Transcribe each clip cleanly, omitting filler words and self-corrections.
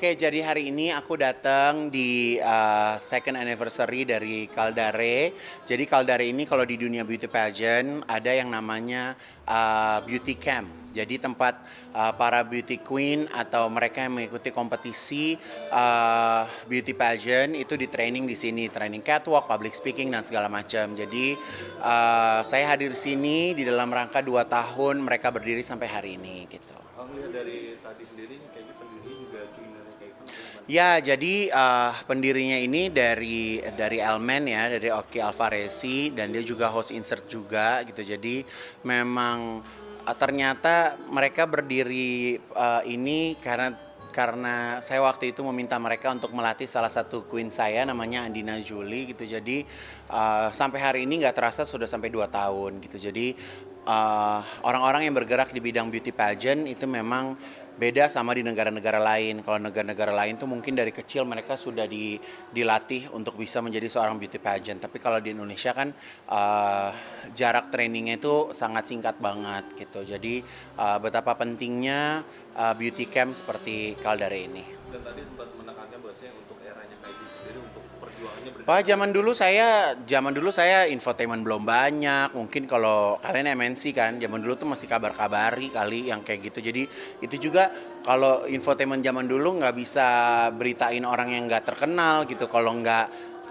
Oke, jadi hari ini aku datang di second anniversary dari Caldare. Jadi Caldare ini kalau di dunia beauty pageant ada yang namanya beauty camp. Jadi tempat para beauty queen atau mereka yang mengikuti kompetisi beauty pageant itu di training di sini, training catwalk, public speaking dan segala macam. Jadi saya hadir di sini di dalam rangka 2 tahun mereka berdiri sampai hari ini gitu. Aku lihat dari tadi sendiri kayaknya pendirinya juga joinernya kayak Ivan atau gimana? Ya, jadi pendirinya ini dari Elmen ya, dari Oki Alvarezi dan dia juga host insert juga gitu. Jadi memang ternyata mereka berdiri ini karena saya waktu itu meminta mereka untuk melatih salah satu queen saya namanya Andina Juli gitu. Jadi sampai hari ini nggak terasa sudah sampai 2 tahun gitu. Jadi orang-orang yang bergerak di bidang beauty pageant itu memang beda sama di negara-negara lain. Kalau negara-negara lain tuh mungkin dari kecil mereka sudah dilatih untuk bisa menjadi seorang beauty pageant. Tapi kalau di Indonesia kan jarak trainingnya itu sangat singkat banget gitu. Jadi betapa pentingnya beauty camp seperti Caldare ini. Dan tadi sempat menekankan bahwasanya untuk eranya kayak gitu sendiri untuk perjuangannya Wah, berjalan. zaman dulu saya infotainment belum banyak. Mungkin kalau kalian MNC kan, zaman dulu tuh masih kabar-kabari kali yang kayak gitu. Jadi itu juga kalau infotainment zaman dulu nggak bisa beritain orang yang nggak terkenal gitu.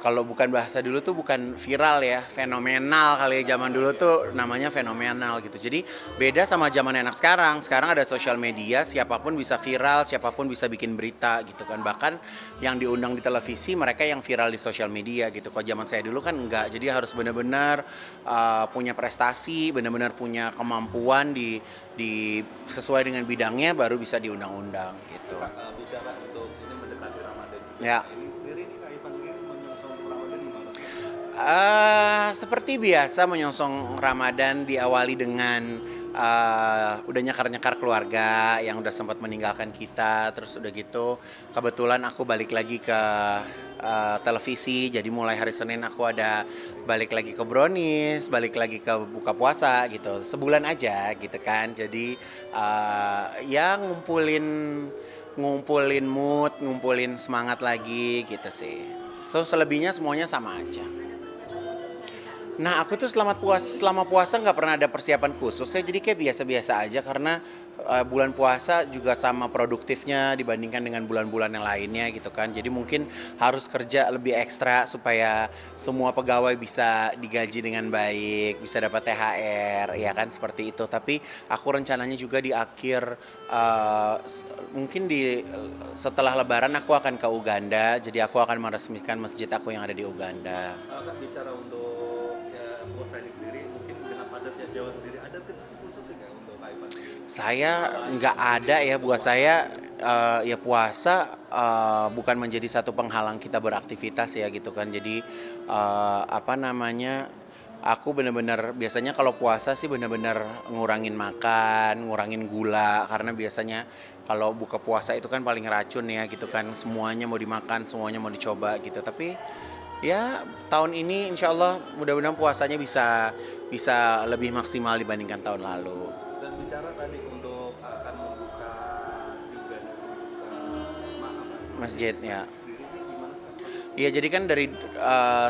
Kalau bukan bahasa dulu tuh bukan viral ya, fenomenal kali ya zaman dulu tuh namanya fenomenal gitu. Jadi beda sama zaman anak sekarang. Sekarang ada sosial media, siapapun bisa viral, siapapun bisa bikin berita gitu kan. Bahkan yang diundang di televisi mereka yang viral di sosial media gitu. Kalau zaman saya dulu kan enggak. Jadi harus benar-benar punya prestasi, benar-benar punya kemampuan di sesuai dengan bidangnya baru bisa diundang-undang gitu. Bicara untuk ini mendekati Ramadan juga. Ya. Ini sendiri nih Kak Ivan sendiri menyongsong Ramadan gimana sih? Seperti biasa menyongsong Ramadan diawali dengan udah nyekar-nyekar keluarga yang udah sempat meninggalkan kita, terus udah gitu kebetulan aku balik lagi ke televisi, jadi mulai hari Senin aku ada balik lagi ke Brownies, balik lagi ke buka puasa gitu, sebulan aja gitu kan, jadi ya ngumpulin mood, ngumpulin semangat lagi gitu sih. So selebihnya semuanya sama aja. Nah, aku tuh selama puasa nggak pernah ada persiapan khusus ya, jadi kayak biasa-biasa aja karena bulan puasa juga sama produktifnya dibandingkan dengan bulan-bulan yang lainnya gitu kan. Jadi mungkin harus kerja lebih ekstra supaya semua pegawai bisa digaji dengan baik, bisa dapat THR, ya kan seperti itu. Tapi aku rencananya juga di akhir mungkin setelah Lebaran aku akan ke Uganda, jadi aku akan meresmikan masjid aku yang ada di Uganda. Kak bicara untuk ya puasa ini sendiri mungkin dengan padatnya Jawa sendiri ada tips khusus nggak untuk Kak Ivan sendiri? Saya nggak ada ya, buat saya ya puasa bukan menjadi satu penghalang kita beraktivitas ya gitu kan. Jadi apa namanya, aku bener-bener biasanya kalau puasa sih bener-bener ngurangin makan, ngurangin gula karena biasanya kalau buka puasa itu kan paling racun ya gitu kan. Semuanya mau dimakan, semuanya mau dicoba gitu. Tapi ya tahun ini insya Allah mudah-mudahan puasanya bisa lebih maksimal dibandingkan tahun lalu. Dan bicara tadi untuk akan membuka juga Masjid ya. sendiri ini gimana sih Kak? Iya, jadi kan dari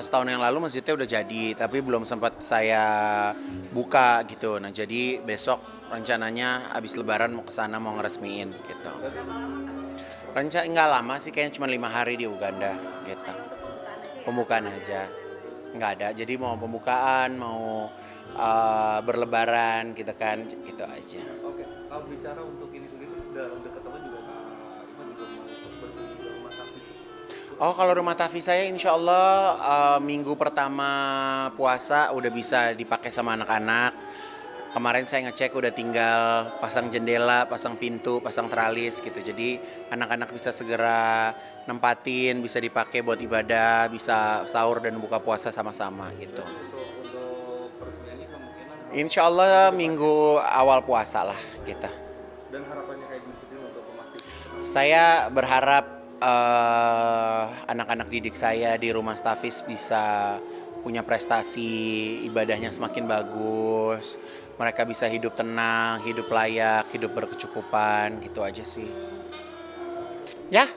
setahun yang lalu masjidnya udah jadi, tapi belum sempat saya buka gitu. Nah, jadi besok rencananya habis Lebaran mau ke sana mau ngeresmiin gitu. Rencana nggak lama sih, kayaknya cuma 5 hari di Uganda gitu. Pembukaan aja, nggak ada. Jadi mau pembukaan, mau berlebaran gitu kan, itu aja. Oke, kalau bicara untuk ini sendiri dalam dekat teman juga Kak Ivan juga mau untuk berkunjung ke rumah sakit. Oh, kalau rumah Tafi saya insya Allah minggu pertama puasa udah bisa dipakai sama anak-anak. Kemarin saya ngecek udah tinggal pasang jendela, pasang pintu, pasang teralis gitu. Jadi anak-anak bisa segera nempatin, bisa dipakai buat ibadah, bisa sahur dan buka puasa sama-sama gitu. Untuk peresmiannya kemungkinan Insya Allah minggu awal puasa lah kita. dan harapannya kayak gini sendiri untuk pemakai. Saya berharap anak-anak didik saya di rumah Stafis bisa punya prestasi, ibadahnya semakin bagus, mereka bisa hidup tenang, hidup layak, hidup berkecukupan, gitu aja sih. Ya,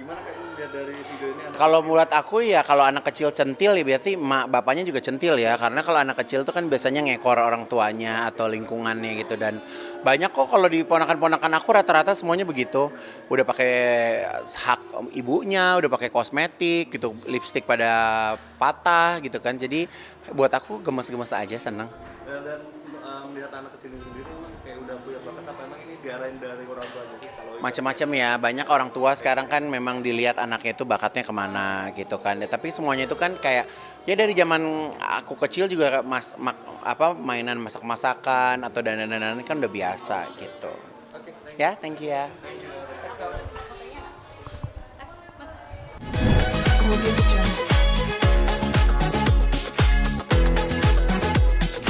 Gimana Kak ini lihat dari video ini anak Kalau kecil? menurut aku ya kalau anak kecil centil ya berarti mak bapaknya juga centil ya, karena kalau anak kecil tuh kan biasanya ngekor orang tuanya atau lingkungannya gitu, dan banyak kok kalau di ponakan-ponakan aku rata-rata semuanya begitu. Udah pakai hak ibunya, udah pakai kosmetik gitu, lipstik pada patah gitu kan. Jadi buat aku gemes-gemes aja, seneng. Dan melihat anak kecil ini sendiri emang kayak udah punya bakat apa emang ini diarahin dari orang tuanya sih kalau Ika Macam-macam ya, banyak orang tua sekarang kan memang dilihat anaknya itu bakatnya kemana gitu kan ya, tapi semuanya itu kan kayak ya dari zaman aku kecil juga mainan masak-masakan atau dandan-dandan kan udah biasa gitu oke thank you. ya. Thank you ya.